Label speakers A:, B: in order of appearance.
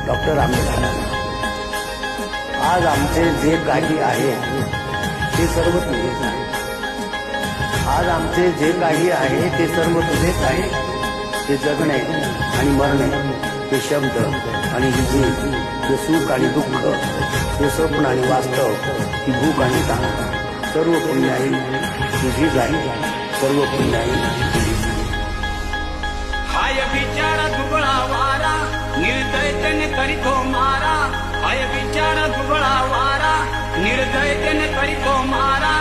A: Doctor Ambedkar, आज आमचे जे काही आहे ते सर्व तुझेच आहे. आज आमचे जे काही आहे ते सर्व तुझेच आहे. ते जगणे आणि मरणे, ते शब्द आणि विजय, ते सुख आणि दुःख, ते स्वप्न आणि वास्तव, ही भूक आणि ताण, सर्व पुण्याई तुझीच आहे. सर्व पुण्याई तुझीच.
B: हाय बिचारा दुबळा वारा, निर्दयतेने करीतो मारा. हाय बिचारा दुबळा वारा, निर्दयतेने करीतो मारा.